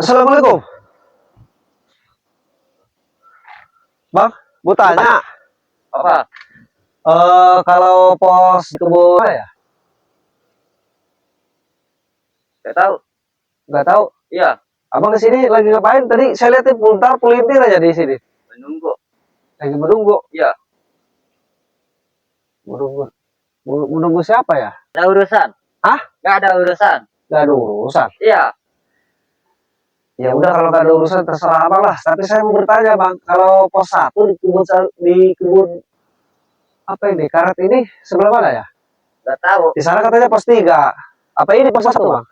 Assalamualaikum, Bang. Mau tanya, Apa? kalau pos di kebun ya? Gak tahu. Nggak tahu. Iya, Abang di sini lagi ngapain? Tadi saya liatin putar pelintir aja di sini. menunggu. Lagi menunggu. Iya, Menunggu. Menunggu siapa ya? ada urusan. Hah? Gak ada urusan. Nggak ada urusan. Iya, Ya udah kalau nggak ada urusan terserah abang lah. Tapi saya mau bertanya bang, kalau pos satu di kebun apa ini? Karet ini sebelah mana ya? gak tahu. Di sana katanya pos 3. Apa ini pos 1 bang?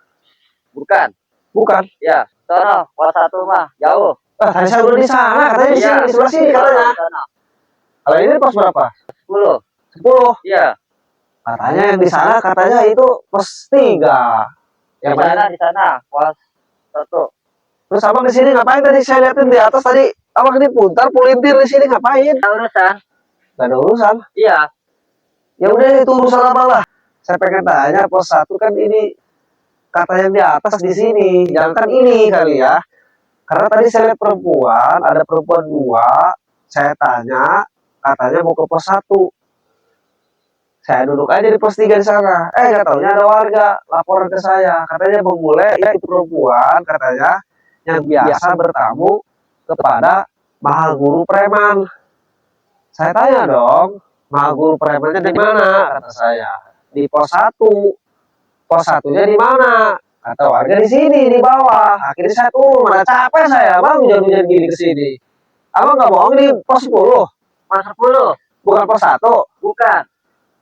Bukan. Bukan. Iya, sono. Pos 1 mah jauh. Tadi saya udah di sana, katanya di Iya, sini, di sebelah sini katanya. sono. Kalau ini pos berapa? 10. 10. Iya, Katanya yang di sana katanya itu pos 3. Yang mana? di sana. Pos 1. Terus abang di sini ngapain tadi? Saya liatin di atas tadi. Abang ini putar pulintir di sini ngapain? Ada urusan. Gak ada urusan. Iya, Ya udah itu urusan abang lah. Saya pengen tanya pos 1 kan ini kata yang di atas di sini. Jangan kan ini kali ya. Karena tadi saya lihat perempuan, ada perempuan 2. Saya tanya, katanya mau ke pos 1. Saya duduk aja di pos 3 di sana. Gak taunya ada warga laporan ke saya. Katanya Bang Bule, ya itu perempuan katanya yang biasa bertamu kepada Mahal Guru Preman. Saya tanya dong, Mahal Guru Premannya di mana? Kata saya. Di pos 1. Pos 1-nya di mana? Kata warga di sini, di bawah. Akhirnya saya turun, mana capek saya, Bang, hujan-hujan gini ke sini. Abang nggak bohong di pos 10, pos 10. bukan pos 1. Bukan.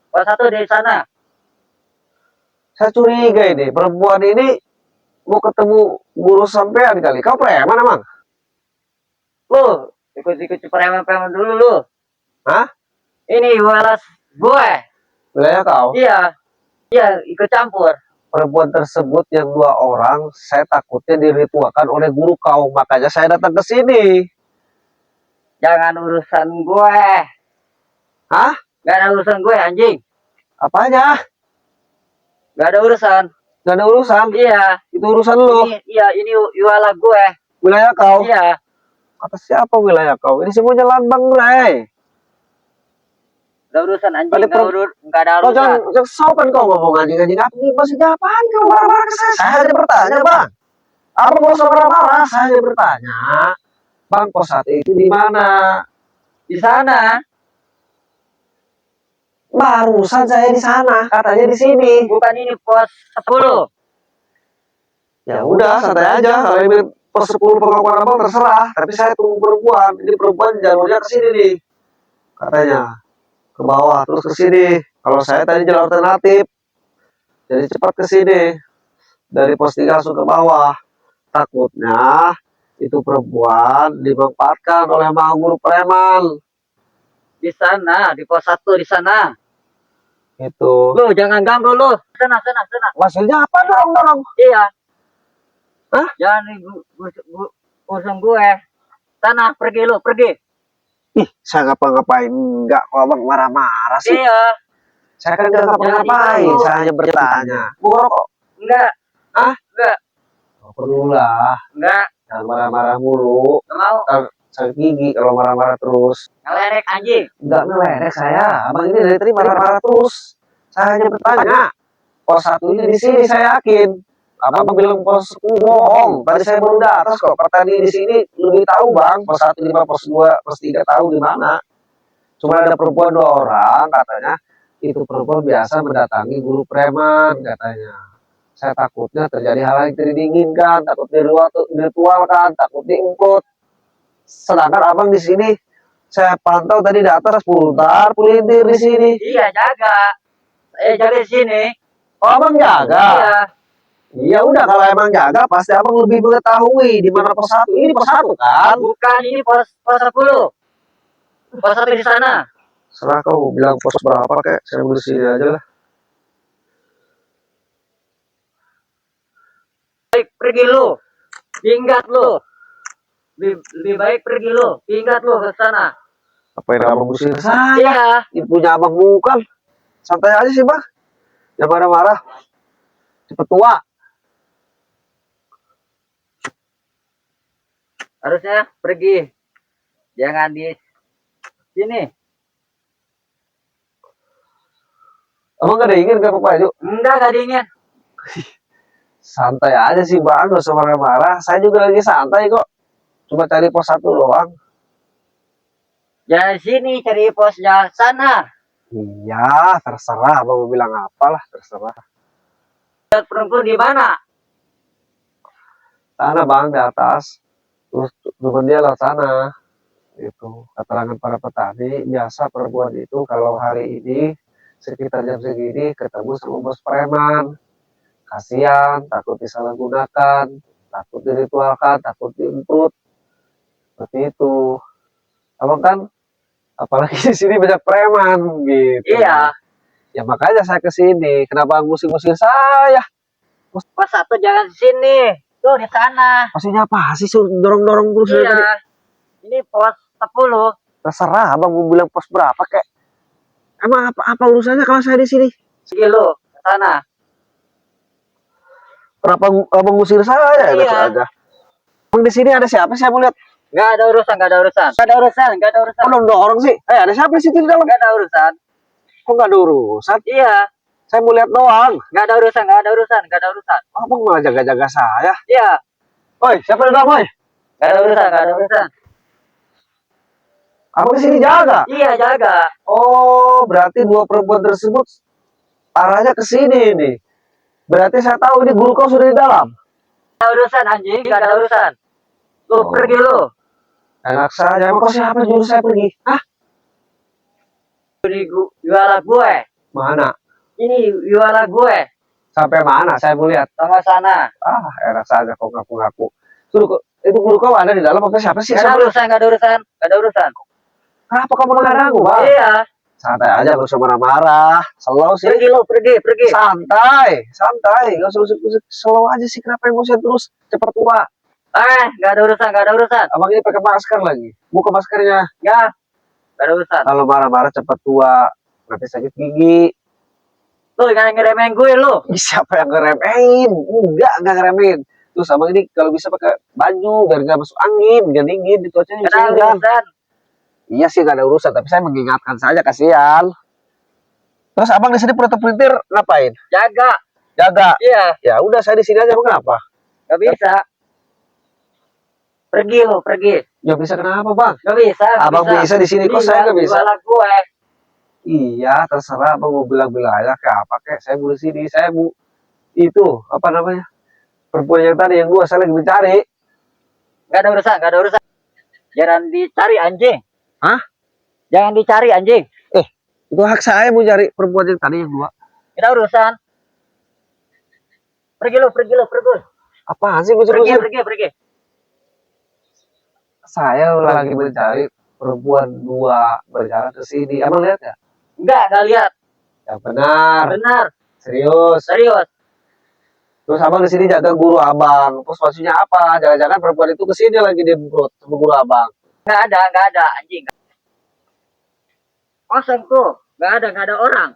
Pos 1 di sana. Saya curiga ini, perempuan ini mau ketemu guru sampean kali. Kau preman emang? Lu, ikut-ikut preman-preman dulu lu. Hah? Ini balas gue. Wilayah kau? Iya. Iya, ikut campur. Perempuan tersebut yang 2 orang, saya takutnya dirituakan oleh guru kau. Makanya saya datang ke sini. Jangan urusan gue. Hah? Gak ada urusan gue, anjing. Apanya? Gak ada urusan. Gak ada urusan? Iya. Itu urusan lo. Ini wilayah gue. Wilayah kau? Iya. Kata siapa wilayah kau? Ini semuanya lambang, Ray. Gak urusan anjing. Tadi Gak ada kau urusan. jangan sopan kau ngomong anjing-anjing. Apa nih? Masih apaan kau marah-marah ke saya? Saya hanya bertanya, Bang. Apa nggak usah marah-marah? Saya hanya bertanya. Bang, pos 1 itu di mana? Di sana. Barusan saya di sana, katanya di sini. Bukan ini pos 10. Ya udah, santai aja. Kalau ini pos 10 pengakuan abang terserah. Tapi saya tunggu perempuan. Ini perempuan jalurnya ke sini nih. Katanya ke bawah terus ke sini. Kalau saya tadi jalur alternatif. Jadi cepat ke sini. Dari pos 3 langsung ke bawah. Takutnya itu perempuan dimanfaatkan oleh Maha Guru Preman. Di sana. Di pos 1 di sana. Itu. Lu jangan ganggu lu. Sana. Maksudnya apa dong? Iya. Hah? Jangan urusan gue. Sana, pergi lu, pergi. Ih, saya ngapa-ngapain enggak kok abang marah-marah sih. Iya. Saya kan nggak ngapa-ngapain, saya hanya bertanya. Mau ngerokok? Enggak. Hah? Enggak. Oh, perlulah. Enggak. Jangan marah-marah mulu. Enggak mau. Sakit gigi kalau marah-marah terus. Ngelerek anjing. Enggak ngeledek saya. Abang ini dari tadi marah-marah terus. Saya hanya bertanya. Pos 1 ini di sini saya yakin. Abang bilang pos 10 bohong. Tadi saya baru di atas kok. Pertani di sini lebih tahu bang. Pos 1 di mana, pos 2, pos 3 tahu di mana. Cuma ada perempuan 2 orang katanya. Itu perempuan biasa mendatangi guru preman katanya. Saya takutnya terjadi hal yang tidak diinginkan. Takut diritualkan. Takut diungkut. Sedangkan abang di sini saya pantau tadi di atas putar pulintir di sini. Iya, jaga. Jaga di sini. Oh, abang jaga. Iya. Ya udah kalau emang jaga pasti abang lebih mengetahui di mana pos 1. Ini pos 1 kan? Bukan ini pos 10. Pos 1 di sana. Serah kau bilang pos berapa kek, saya bersini aja lah. Baik, pergi lu. Pinggat lu. Lebih baik pergi lu. Pinggat lu ke sana. Apa yang abang usir saya? Iya. Ini punya abang bukan. Santai aja sih bang. Jangan marah-marah. Cepet tua. Harusnya pergi. Jangan di sini. Emang gak ada ingin ke Pak Aju? Enggak, gak dingin. Santai aja sih bang, gak usah marah-marah. Saya juga lagi santai kok. Cuma cari pos 1 doang. Jangan sini, cari posnya sana. Iya, terserah. Abang mau bilang apalah, terserah. Lihat perempuan di mana? Sana bang, di atas. Terus turun dia lewat sana. Itu keterangan para petani. Biasa perempuan itu kalau hari ini sekitar jam segini ketemu sama bos preman. Kasihan, takut disalahgunakan, takut diritualkan, takut diintut. Seperti itu. Abang kan apalagi di sini banyak preman gitu. Iya. Ya makanya saya ke sini. Kenapa ngusir-ngusir saya? Pos 1 jangan sini. Tuh di sana. Maksudnya apa sih suruh dorong-dorong terus dari tadi? Iya. Ini pos 10. Terserah abang mau bilang pos berapa kek. Emang apa urusannya kalau saya di sini? Pergi lu ke sana. Kenapa abang ngusir saya? Iya. Gitu aja. Emang di sini ada siapa? Saya mau lihat. Nggak ada urusan, nggak ada urusan. Nggak ada urusan, nggak ada urusan. Kok dorong sih? Ada siapa di situ di dalam? Nggak ada urusan. Kok nggak ada urusan? Iya. Saya mau lihat doang. Nggak ada urusan, nggak ada urusan, nggak ada urusan. Abang malah jaga-jaga saya. Iya. Oi, siapa di dalam, oi? Nggak ada urusan, nggak ada urusan. Abang di sini jaga. Iya, jaga. Oh, berarti dua perempuan tersebut arahnya ke sini nih. Berarti saya tahu ini guru kau sudah di dalam. Nggak ada urusan anjing, nggak ada urusan. Lu Oh. pergi lu. Enak saja. Emang kau siapa juru saya pergi? Hah? Ini jualan gue. Mana? Ini jualan gue. Sampai mana? Saya mau lihat. Sama sana. Ah, enak saja kau ngaku-ngaku. Itu guru kau ada di dalam apa siapa sih? Nggak ada urusan, nggak ada urusan, nggak ada urusan. Kenapa kamu menghadangku, Bang? Iya. Santai aja, gak usah marah-marah. Slow sih. Pergi lu, pergi, pergi. Santai. Gak usah usik-usik. Slow aja sih. Kenapa emosi terus? Cepat tua. Nggak ada urusan, nggak ada urusan. Abang ini pakai masker lagi. Buka maskernya. Ya, nggak ada urusan. Kalau marah-marah cepat tua. Nanti sakit gigi. Lu jangan ngeremehin gue lu. Siapa yang ngeremehin? Enggak ngeremehin. Terus abang ini kalau bisa pakai baju biar nggak masuk angin, biar dingin di cuacanya Nggak bisa ada hujan. urusan. Iya sih gak ada urusan, tapi saya mengingatkan saja, kasihan. Terus abang di sini pelintir ngapain? Jaga. Jaga. Iya. Ya udah saya di sini aja, bang. Kenapa? Nggak bisa. Pergi lu, pergi. Ya bisa kenapa, bang? Nggak bisa. Nggak Abang bisa di sini, kok Iya, saya nggak bisa? jualan gue. Iya, terserah abang mau bilang-bilang aja kayak apa kayak. Saya mau di sini, saya mau itu apa namanya? Perempuan yang tadi yang dua saya lagi mencari. Nggak ada urusan, nggak ada urusan. Jangan dicari anjing. Hah? Jangan dicari anjing. Itu hak saya mau cari perempuan yang tadi yang dua. Nggak ada urusan. Pergi lu, pergi lu, pergi. Apaan sih Pergi, gusur-gusur? pergi. Saya lagi mencari perempuan dua berjalan ke sini. Abang lihat ya? Nggak lihat. Yang benar. Benar, Serius. serius. Terus abang di sini jaga guru abang. Terus maksudnya apa? Jangan-jangan perempuan itu ke sini lagi diembrut sama guru abang. Nggak ada anjing. Kosong tuh, nggak ada orang.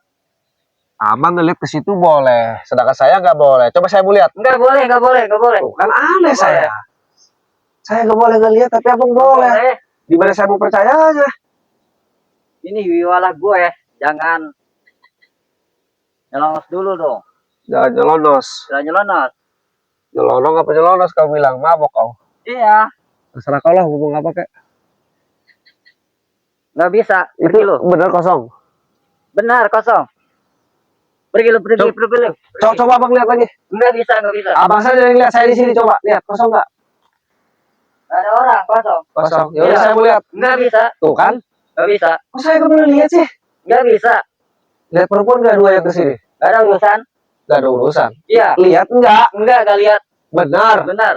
Abang ngeliat ke situ boleh, sedangkan saya nggak boleh. Coba saya mau lihat. Nggak boleh. Tuh, kan aneh Nggak saya. boleh. Saya nggak boleh ngeliat, tapi abang boleh. Gimana saya mau percaya aja? Ini wiwala gue, jangan nyelonos dulu dong. Jangan nyelonos. Jangan nyelonos. Nyelonong apa nyelonos kau bilang? Mabok kau. Iya, Terserah kau lah ngomong apa kek. nggak bisa. Itu Pergi lu. bener kosong. Benar, kosong. Pergi lu. Coba abang lihat lagi. Nggak bisa. Abang saya yang lihat, saya di sini coba lihat kosong nggak? Nggak ada orang, kosong. Kosong. Ya udah Iya. saya mau lihat. Nggak bisa. Tuh kan? Nggak bisa. Kok saya nggak boleh lihat sih? Nggak bisa. Lihat perempuan nggak dua yang kesini? Nggak ada urusan. Nggak ada urusan. Iya. Lihat nggak? Nggak lihat. Benar. Benar.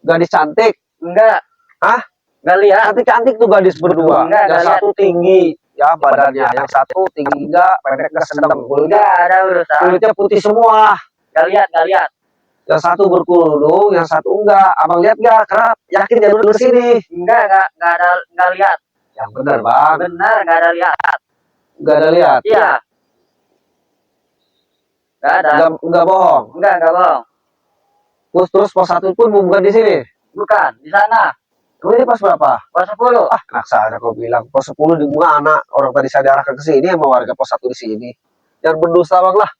Gadis cantik. Nggak. Hah? Nggak lihat. Cantik-cantik tuh gadis berdua. Enggak, Yang enggak satu tinggi, ya badannya. Yang satu tinggi enggak, pendek enggak, sedang. Nggak ada urusan. Kulitnya putih semua. Nggak lihat. Yang satu berkerudung, yang satu enggak. Abang lihat nggak? Karena yakin dia dulu sini. Nggak lihat. Yang benar, Bang. Benar, nggak ada lihat. Enggak ada lihat. Iya. Nggak ada. Enggak bohong. Nggak bohong. Terus pos satu pun bukan di sini. Bukan, di sana. Kamu ini pas berapa? Pos 10. Ah, enak saja kau bilang. Pos 10 di mana? Orang tadi saya diarahkan ke sini sama warga pos 1 di sini. Jangan berdusta bang lah.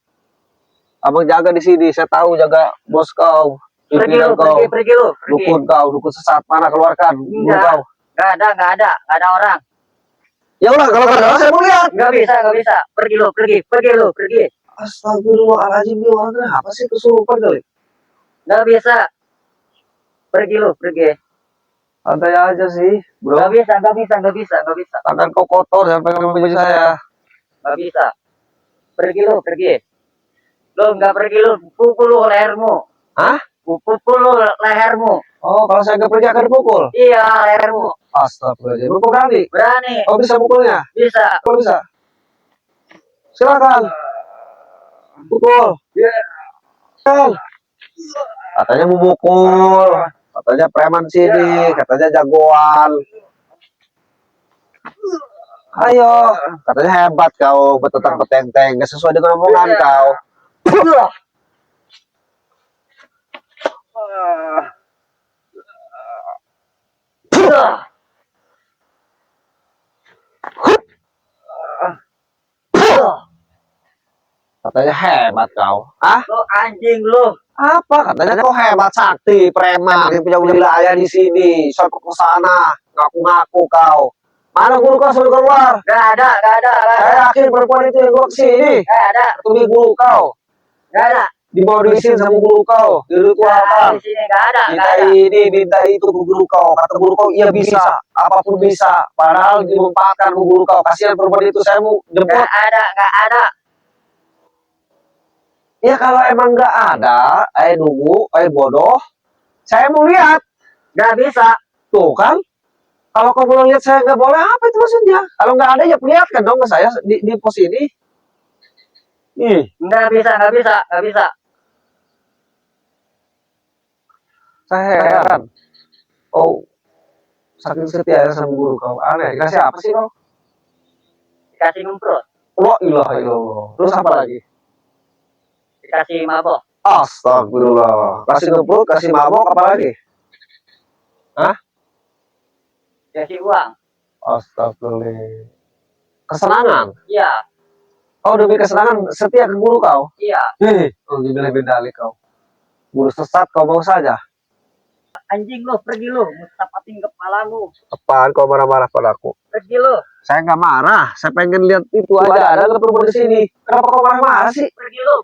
Abang jaga di sini. Saya tahu jaga bos kau. Pergi Pimpinan lu, kau. pergi lu, pergi. Dukun kau. Dukun sesat. Mana keluarkan? Guru Enggak. kau. Nggak ada orang. Ya udah, kalau nggak ada orang, saya mau lihat. Nggak bisa. Pergi lu, pergi. Astagfirullahaladzim. Ini orang kenapa sih kesurupan kali? Nggak bisa. Pergi. Santai aja sih, bro. Nggak bisa. Tangan kau kotor. Jangan pegang baju saya. Nggak bisa. Pergi. Lu nggak pergi lu, pukul lu lehermu. Hah? Pukul lu lehermu. Oh, kalau saya nggak pergi akan dipukul? Iya, lehermu. Astagfirullahaladzim. Kau berani? Berani. Kau bisa mukulnya? Bisa. Kau bisa? Silakan. Pukul. Silakan. Katanya memukul. Katanya preman sini. Katanya jagoan. Ayo. Katanya hebat kau. Bertetang petenteng. Gak sesuai dengan omongan kau. Katanya hebat kau. Ah? Lu anjing lu. Apa? Katanya kau hebat sakti, preman yang punya wilayah di sini. Sampai ke sana, ngaku-ngaku kau. Mana guru kau suruh keluar? Nggak ada. Saya yakin perempuan itu yang bawa ke sini. Nggak ada. Ketemu guru kau. Nggak ada. Dibawa di sini sama guru kau. Diritualkan. Di sini nggak ada. Minta ini, minta itu ke guru kau. Kata guru kau, iya bisa. Apapun bisa. Padahal dimanfaatkan ke guru kau. Kasihan perempuan itu, saya mau jemput. Nggak ada. Ya kalau emang nggak ada, nunggu, bodoh. Saya mau lihat. Nggak bisa. Tuh kan. Kalau kau belum lihat saya nggak boleh, apa itu maksudnya? Kalau nggak ada ya perlihatkan dong ke saya di pos ini. Ih, Nggak bisa. saya heran. Oh, saking setia sama guru kau. Aneh, dikasih apa sih kau? Dikasih nyemprot. Wah, ilaha illallah. Terus apa lagi? Dikasih mabok. Astagfirullah. Kasih ngeprut, kasih mabok, apa lagi? Hah? Dikasih uang. Astagfirullah. Kesenangan? Iya. Oh, demi kesenangan setia ke guru kau? Iya. Oh, dibeli-beli kau. Guru sesat kau mau saja. Anjing lu, pergi lu. Mustafatin kepalamu. Apaan kau marah-marah padaku? Pergi lu. Saya nggak marah. Saya pengen lihat itu aja. Ada nggak perempuan di sini? Kenapa kau marah-marah sih? Pergi lu.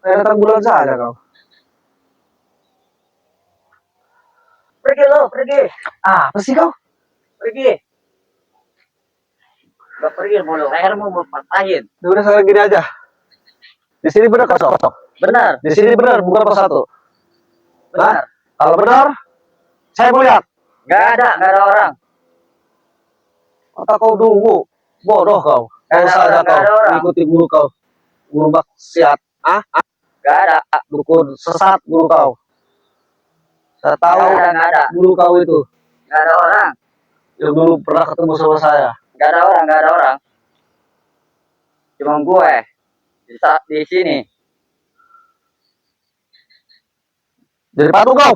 Saya datang bulan saja kau. Pergi lu. Apa sih kau? Pergi. Gak pergi mulu. Lehermu mau patahin. Ya udah saya gini aja. Di sini benar kosong. Benar. Di sini benar bukan pos 1. Benar. Kalau benar, saya mau lihat. Nggak ada orang. Kata kau dungu, bodoh kau. Kau saja kau ikuti guru kau. Guru maksiat. Nggak ada. Dukun sesat guru kau. Saya tahu Nggak ada. guru kau itu Nggak ada orang. yang dulu pernah ketemu sama saya. Nggak ada orang. Cuma gue di sini. Jadi patung kau.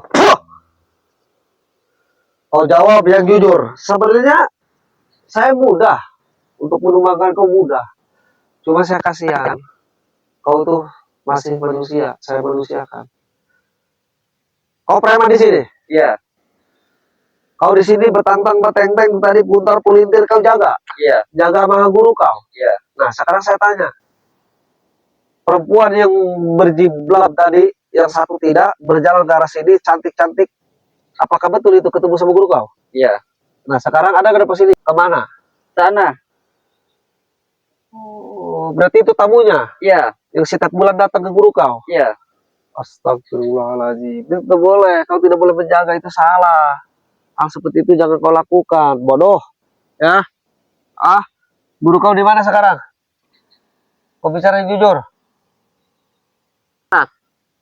Kau jawab yang jujur. Sebenarnya saya mudah untuk menumbangkan kau mudah. Cuma saya kasihan. Kau tuh masih manusia. Saya manusiakan. Kau preman di sini. Iya. Kau di sini bertantang beteng-teng tadi putar pulintir kau jaga. Iya. Jaga sama guru kau. Iya. Nah sekarang saya tanya. Perempuan yang berjilbab tadi, yang satu tidak, berjalan ke arah sini, cantik-cantik. Apakah betul itu ketemu sama guru kau? Iya. Nah sekarang ada ke sini. Kemana? Sana. Oh, berarti itu tamunya. Iya. Yang setiap bulan datang ke guru kau. Iya. Astagfirullahaladzim. Itu tidak boleh. Kau tidak boleh menjaga. Itu salah. Hal seperti itu jangan kau lakukan. Bodoh. Ya. Guru kau di mana sekarang? Kau bicara yang jujur.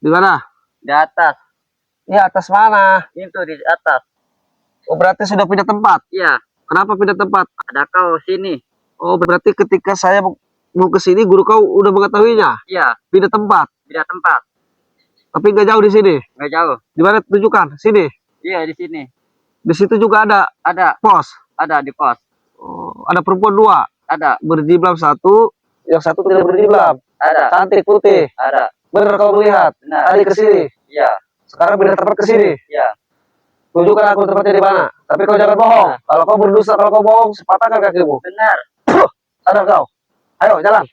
Di mana? Di atas. Di atas mana? Itu di atas. Oh, berarti sudah pindah tempat. Iya. Kenapa pindah tempat? Ada kau sini. Oh, berarti ketika saya mau ke sini, guru kau udah mengetahuinya. Iya. Pindah tempat. Beda tempat. Tapi nggak jauh di sini. Nggak jauh. Di mana tunjukkan? Sini. Iya, di sini. Di situ juga ada Ada, pos. ada di pos. Oh, ada perempuan dua, Ada, berjilbab satu, yang satu tidak berjilbab. ada, Cantik putih. ada. Benar kau melihat? Benar. Tadi ke sini. Iya, Sekarang pindah tempat ke sini. iya. Tunjukkan aku tempatnya di mana. Tapi kau jangan bohong. Kalau kau berdusta, kalau kau bohong, sepatahkan kakimu. Benar. Sadar kau. Ayo, jalan.